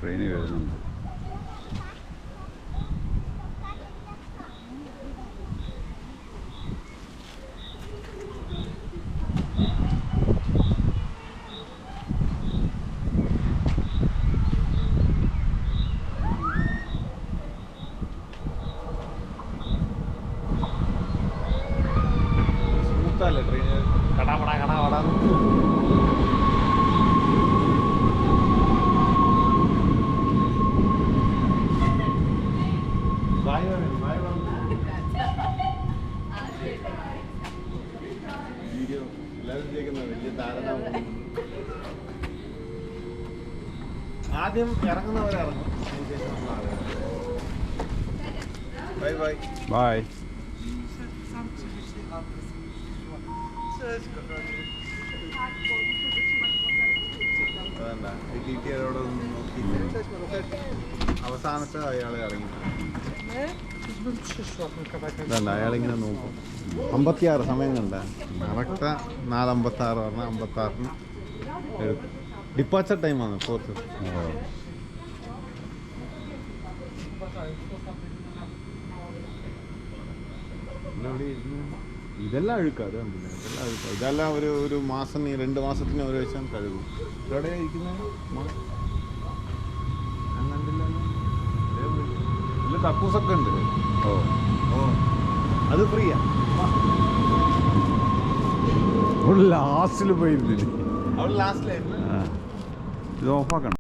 ട്രെയിനിൽ വരുന്നുണ്ട്. സ്മൂത്തല്ലേ ട്രെയിന്? കടാപട കടാപട. ആദ്യം ഇറങ്ങുന്നവരെ ഇറങ്ങും. Bye bye bye. അതല്ല ടിടിയോട് നോക്കിയിട്ട് അവസാനത്തെ അയാൾ ഇറങ്ങി. ഇതല്ല അയാളിങ്ങനെ നോക്കും. 56 സമയം കണ്ട കറക്റ്റ് 4:56 പറഞ്ഞാൽ 56 എടുക്കും. ഡിപ്പാച്ചർ ടൈമാണ് 4th. ഇതെല്ലാം അഴുക്കാം. അത് കണ്ടില്ല, ഇതെല്ലാം അഴുക്കാം. ഇതെല്ലാം ഒരു മാസം 2 മാസത്തിന് ഒരു ദിവസം കഴുകും. ഇവിടെ ഇരിക്കുന്നത് ഞാൻ കണ്ടില്ലല്ലോ. ഇതിൽ കക്കൂസൊക്കെ ഉണ്ട്. ഓ അത് ഫ്രീയാ. ലാസ്റ്റിൽ പോയിരുന്നില്ലേ? അവിടെ ലാസ്റ്റിലായിരുന്നു. ഇത് ഓഫാക്കണം.